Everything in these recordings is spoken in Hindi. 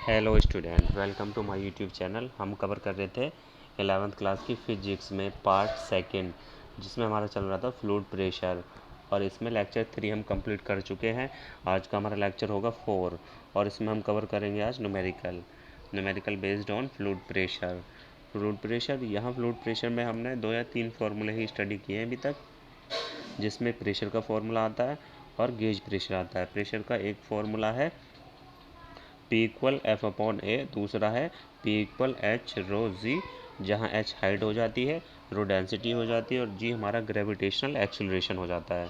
Hello student, welcome to my YouTube channel. हम कवर कर रहे थे 11th क्लास की फिजिक्स में पार्ट सेकंड, जिसमें हमारा चल रहा था फ्लूइड प्रेशर। और इसमें लेक्चर 3 हम कंप्लीट कर चुके हैं। आज का हमारा लेक्चर होगा 4 और इसमें हम कवर करेंगे आज numerical based on fluid pressure. यहाँ फ्लूइड प्रेशर में हमने 2 या 3 फार्मूले ही स्टडी किए हैं अभी तक, जिसमें प्रेशर का फॉर्मूला आता है और गेज प्रेशर आता है। प्रेशर का एक फॉर्मूला है P इक्वल एफ अपॉन ए, दूसरा है P इक्वल एच रो जी, जहाँ H हाइट हो जाती है, रो डेंसिटी हो जाती है और G हमारा ग्रेविटेशनल एक्सेलरेशन हो जाता है।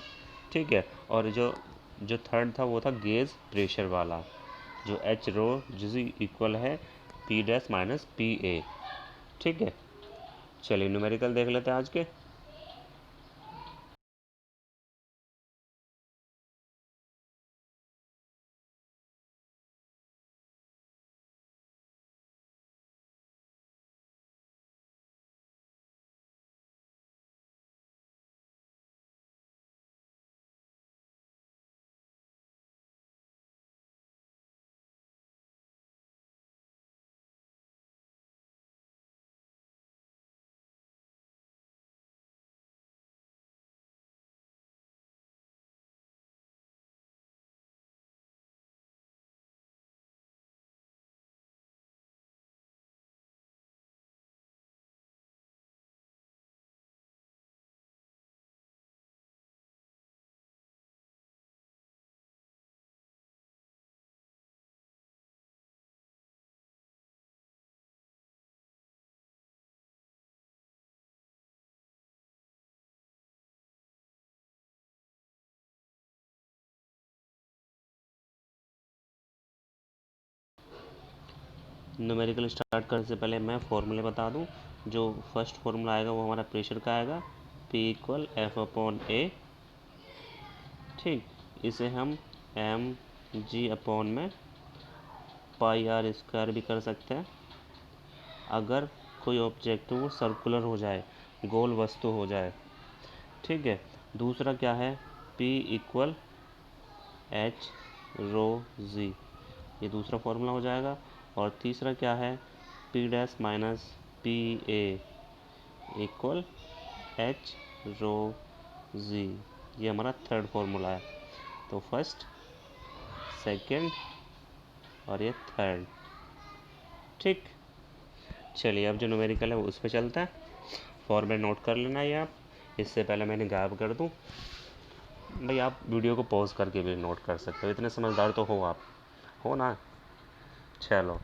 ठीक है। और जो जो थर्ड था वो था गेज प्रेशर वाला, जो H रो जी इक्वल है P डैश माइनस पी ए। ठीक है, चलिए न्यूमेरिकल देख लेते हैं आज के। न्यूमेरिकल स्टार्ट करने से पहले मैं फॉर्मूले बता दूं। जो फर्स्ट फॉर्मूला आएगा वो हमारा प्रेशर का आएगा, P इक्वल एफ अपॉन ए। ठीक, इसे हम एम जी अपॉन में पाई आर स्क्वायर भी कर सकते हैं अगर कोई ऑब्जेक्ट वो सर्कुलर हो जाए, गोल वस्तु हो जाए। ठीक है। दूसरा क्या है, P equal h rho g, ये दूसरा फॉर्मूला हो जाएगा। और तीसरा क्या है, P dash minus P A equal h rho g, ये हमारा थर्ड फॉर्मूला है। तो फर्स्ट, सेकंड और ये थर्ड। ठीक, चलिए अब जो न्यूमेरिकल है उस पर चलता है। फॉर्मेट नोट कर लेना ये आप। इससे पहले मैंने गायब कर दूं भाई, आप वीडियो को पॉज करके भी नोट कर सकते हो, इतने समझदार तो हो आप, हो ना। चलो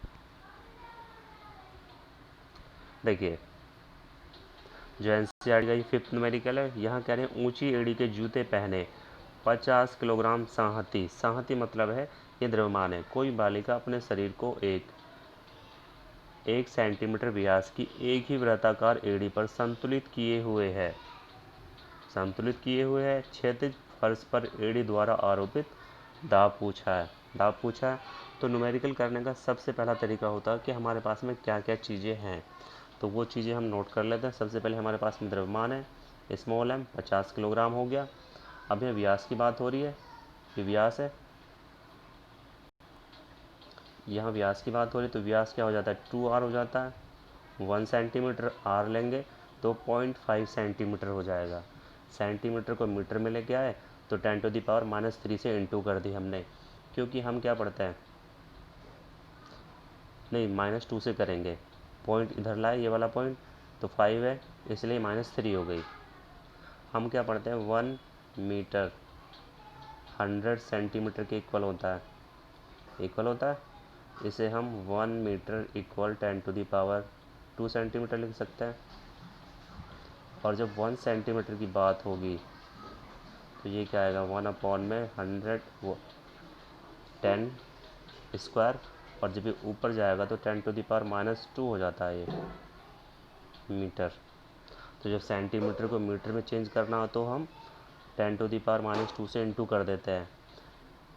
देखिए, जो एनसीईआरटी का ये 5th न्यूमेरिकल है, यहाँ कह रहे हैं ऊंची एड़ी के जूते पहने 50 किलोग्राम सांहती। सांहती मतलब है ये द्रव्यमान है। कोई बालिका अपने शरीर को एक सेंटीमीटर व्यास की एक ही वृत्ताकार एड़ी पर संतुलित किए हुए है। क्षैतिज फर्श पर एड़ी द्वारा आरोपित दाब पूछा है। तो न्यूमेरिकल करने का सबसे पहला तरीका होता है कि हमारे पास में क्या क्या चीज़ें हैं, तो वो चीज़ें हम नोट कर लेते हैं। सबसे पहले हमारे पास में द्रव्यमान है, स्मॉल एम 50 किलोग्राम हो गया। अब यहाँ व्यास की बात हो रही है, ये व्यास है, यहाँ व्यास की बात हो रही है, तो व्यास क्या हो जाता है, 2r हो जाता है। 1 सेंटीमीटर r लेंगे तो 0.5 सेंटीमीटर हो जाएगा। सेंटीमीटर को मीटर में लेके आए तो 10⁻³ से इंटू कर दी हमने, क्योंकि हम क्या पढ़ते हैं, नहीं -2 से करेंगे। पॉइंट इधर लाए, ये वाला पॉइंट, तो 5 है इसलिए -3 हो गई। हम क्या पढ़ते हैं, 1 मीटर 100 सेंटीमीटर के इक्वल होता है। इसे हम 1 मीटर इक्वल 10⁻² सेंटीमीटर लिख सकते हैं। और जब 1 सेंटीमीटर की बात होगी तो ये क्या आएगा, 1/100 10 स्क्वायर। और जब ये ऊपर जाएगा तो 10⁻² हो जाता है ये मीटर। तो जब सेंटीमीटर को मीटर में चेंज करना हो तो हम 10⁻² से इंटू कर देते हैं।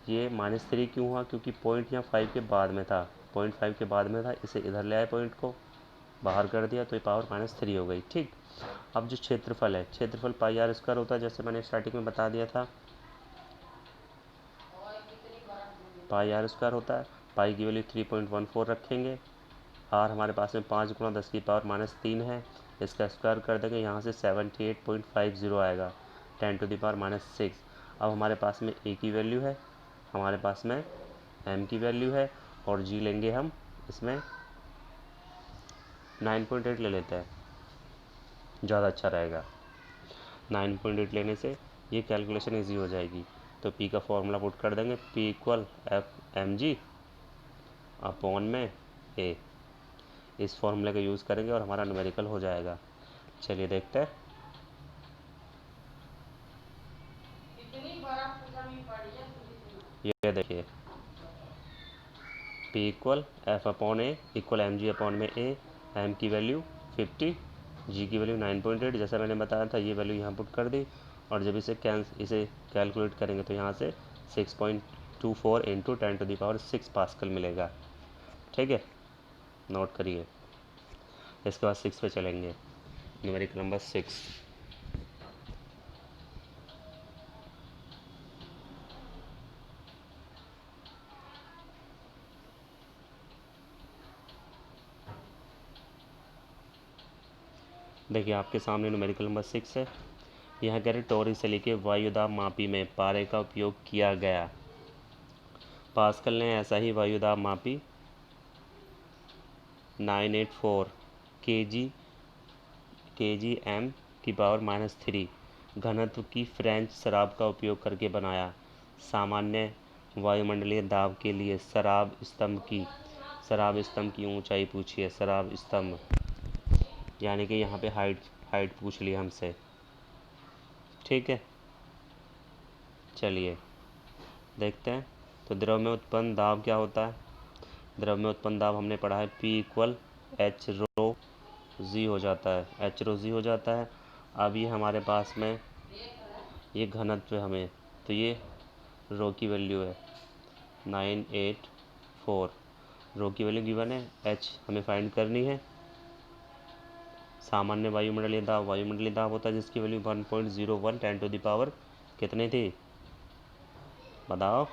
ये -3 क्यों हुआ, क्योंकि पॉइंट यहाँ 5 के बाद में था, इसे इधर ले आए, पॉइंट को बाहर कर दिया तो ये पावर -3 हो गई। ठीक, अब जो क्षेत्रफल है, क्षेत्रफल πr² होता है, जैसे मैंने स्टार्टिंग में बता दिया था, πr² होता है। पाई की वैल्यू 3.14 रखेंगे। आर हमारे पास में 5 गुणा 10⁻³ है, इसका स्क्वायर कर देंगे, यहाँ से 78.50 आएगा 10⁻⁻6। अब हमारे पास में ए की वैल्यू है, हमारे पास में एम की वैल्यू है, और जी लेंगे हम इसमें 9.8 ले लेते हैं, ज़्यादा अच्छा रहेगा। 9.8 लेने से ये कैलकुलेशन इजी हो जाएगी। तो पी का फॉर्मूला पुट कर देंगे, P equal F m g upon में ए। इस फॉर्मूले का यूज़ करेंगे और हमारा न्यूमेरिकल हो जाएगा। चलिए देखते हैं। ये देखिए, P इक्वल एफ अपॉन ए इक्वल एम जी अपॉन में ए। एम की वैल्यू 50, जी की वैल्यू 9.8, जैसा मैंने बताया था, ये वैल्यू यहाँ पुट कर दी। और जब इसे कैलकुलेट करेंगे तो यहाँ से 6.24 इंटू 10⁶ पास्कल मिलेगा। ठीक है, नोट करिए। इसके बाद 6 पे चलेंगे, न्यूमेरिकल नंबर 6। देखिए आपके सामने न्यूमेरिकल नंबर 6 है। यहाँ कह रहे टॉरिसली के वायुदाब मापी में पारे का उपयोग किया गया। पास्कल ने ऐसा ही वायुदाब मापी 984 kgm की पावर -3 घनत्व की फ्रेंच शराब का उपयोग करके बनाया। सामान्य वायुमंडलीय दाब के लिए शराब स्तंभ की ऊंचाई पूछी है। शराब स्तंभ यानी कि यहाँ पे हाइट पूछ ली हमसे। ठीक है, चलिए देखते हैं। तो द्रव में उत्पन्न दाब क्या होता है? द्रव में उत्पन्न दाब हमने पढ़ा है, P इक्वल एच रो जी हो जाता है, एच रो जी हो जाता है। अब ये हमारे पास में ये घनत्व है हमें, तो ये रो की वैल्यू है 984। रो की वैल्यू गिवन है, एच हमें फाइंड करनी है। सामान्य वायुमंडलीय दाब होता है जिसकी वैल्यू 1.01 10⁻, कितनी थी बताओ?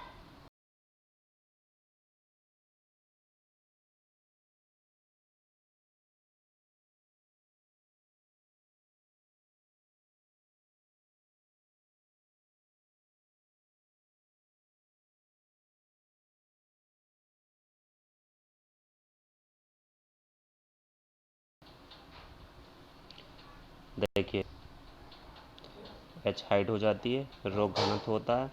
देखिए, एच हाइट हो जाती है, रो घनत्व होता है,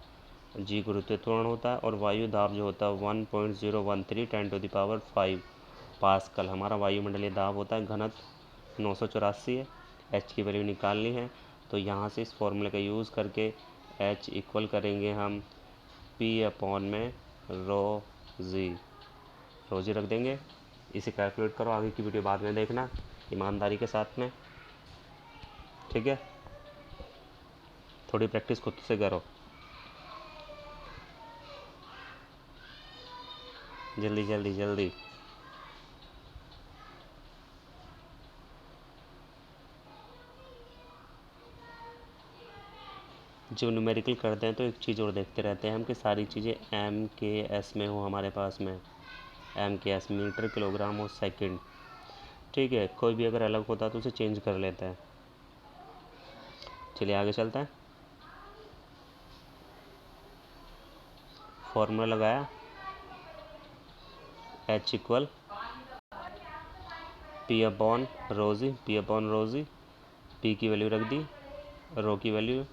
जी गुरुत्वीय त्वरण होता है, और वायु दाब जो होता है 1.013 10⁵ पास्कल हमारा वायुमंडलीय दाब होता है। घनत्व 984 है, एच की वैल्यू निकालनी है। तो यहाँ से इस फॉर्मूले का यूज़ करके एच इक्वल करेंगे हम पी अपॉन में रो जी रख देंगे। इसे कैलकुलेट करो, आगे की वीडियो बाद में देखना ईमानदारी के साथ में। ठीक है, थोड़ी प्रैक्टिस खुद से करो, जल्दी जल्दी जल्दी। जब न्यूमेरिकल करते हैं तो एक चीज़ और देखते रहते हैं हम कि सारी चीज़ें एम के एस में हो हमारे पास में। एम के एस मीटर, किलोग्राम और सेकंड। ठीक है, कोई भी अगर अलग होता तो उसे चेंज कर लेते हैं। चलिए आगे चलते हैं। फॉर्मूला लगाया, एच इक्वल पी अपॉन रोजी, पी की वैल्यू रख दी, रो की वैल्यू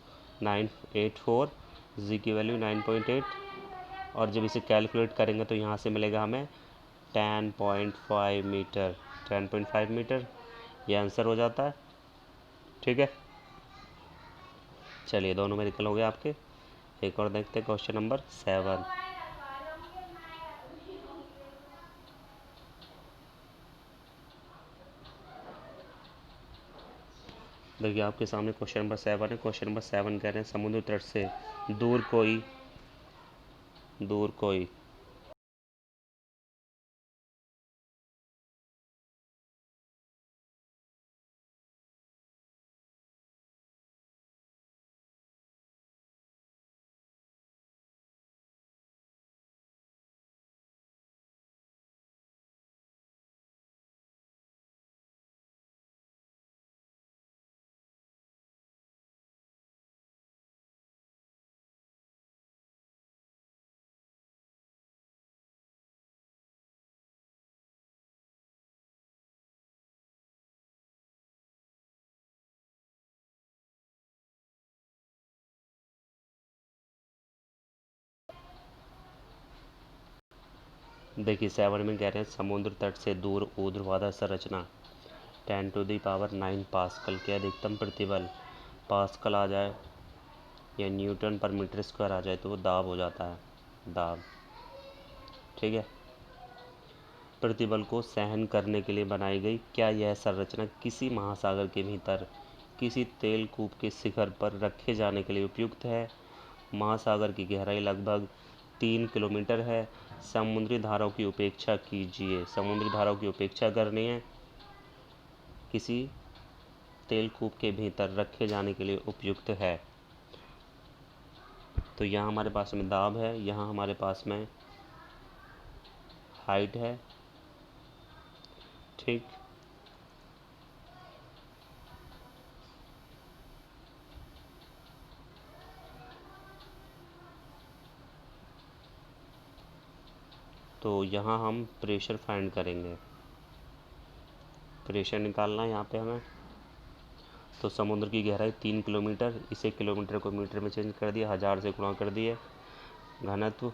984, जी की वैल्यू 9.8, और जब इसे कैलकुलेट करेंगे तो यहाँ से मिलेगा हमें 10.5 मीटर। 10.5 मीटर ये आंसर हो जाता है। ठीक है, चलिए दोनों न्यूमेरिकल हो गए आपके। एक और देखते हैं, क्वेश्चन नंबर 7। देखिए आपके सामने क्वेश्चन नंबर 7 है। क्वेश्चन नंबर 7 कह रहे हैं समुद्र तट से दूर कोई देखिए 7 में कह रहे हैं समुद्र तट से दूर ऊर्ध्वाधर संरचना 10⁹ पास्कल के अधिकतम प्रतिबल, पास्कल आ जाए या न्यूटन पर मीटर स्क्वायर आ जाए तो वो दाब हो जाता है, दाब। ठीक है। प्रतिबल को सहन करने के लिए बनाई गई क्या यह संरचना किसी महासागर के भीतर किसी तेल कूप के शिखर पर रखे जाने के लिए उपयुक्त है? महासागर की गहराई लगभग 3 किलोमीटर है। समुद्री धाराओं की उपेक्षा कीजिए। समुद्री धाराओं की उपेक्षा करनी है। किसी तेल कूप के भीतर रखे जाने के लिए उपयुक्त है। तो यहाँ हमारे पास में दाब है, यहाँ हमारे पास में हाइट है। ठीक। तो यहाँ हम प्रेशर फाइंड करेंगे, प्रेशर निकालना है यहाँ पे हमें। तो समुद्र की गहराई 3 किलोमीटर, इसे किलोमीटर को मीटर में चेंज कर दिया, 1000 से गुणा कर दिए। घनत्व,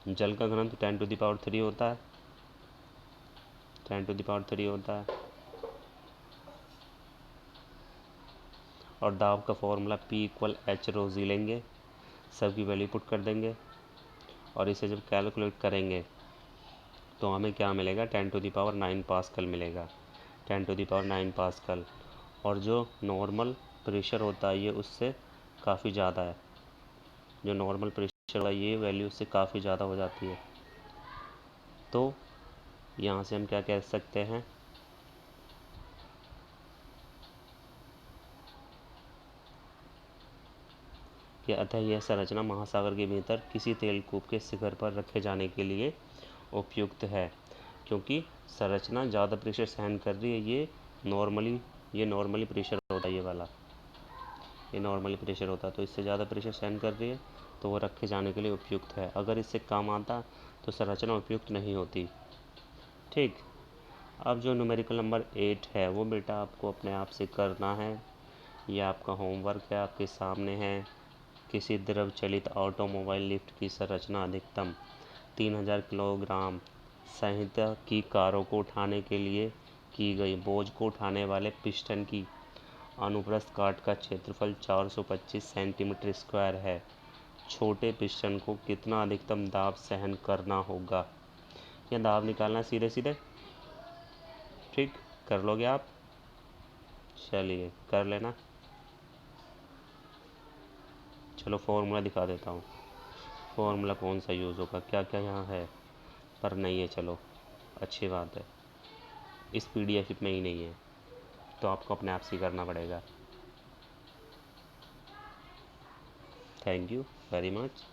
जल का घनत्व 10⁻³ होता है, 10⁻³ होता है। और दाब का फॉर्मूला P=H ρg लेंगे, सबकी वैल्यू पुट कर देंगे और इसे जब कैलकुलेट करेंगे तो हमें क्या मिलेगा, 10⁹ पास्कल मिलेगा, 10⁹ पास्कल। और जो नॉर्मल प्रेशर होता है ये उससे काफ़ी ज़्यादा है, जो नॉर्मल प्रेशर होता है ये वैल्यू उससे काफ़ी ज़्यादा हो जाती है। तो यहाँ से हम क्या कह सकते हैं कि अतः यह संरचना महासागर के भीतर किसी तेल कूप के शिखर पर रखे जाने के लिए उपयुक्त है, क्योंकि संरचना ज़्यादा प्रेशर सहन कर रही है। ये नॉर्मली प्रेशर होता है, ये वाला ये नॉर्मली प्रेशर होता है, तो इससे ज़्यादा प्रेशर सहन कर रही है तो वो रखे जाने के लिए उपयुक्त है। अगर इससे कम आता तो संरचना उपयुक्त नहीं होती। ठीक। अब जो न्यूमेरिकल नंबर 8 है वो बेटा आपको अपने आप से करना है, ये आपका होमवर्क है, आपके सामने है। किसी द्रव चलित ऑटोमोबाइल लिफ्ट की संरचना अधिकतम 3000 किलोग्राम संहिता की कारों को उठाने के लिए की गई बोझ को उठाने वाले पिस्टन की अनुप्रस्थ काट का क्षेत्रफल 425 सेंटीमीटर स्क्वायर है। छोटे पिस्टन को कितना अधिकतम दाब सहन करना होगा? या दाब निकालना सीधे सीधे। ठीक, कर लोगे आप? चलिए कर लेना। चलो फॉर्मूला दिखा देता हूँ, फॉर्मूला कौन सा यूज़ होगा, क्या क्या यहाँ है, पर नहीं है। चलो अच्छी बात है, इस PDF में ही नहीं है तो आपको अपने आप से ही करना पड़ेगा। Thank you very much.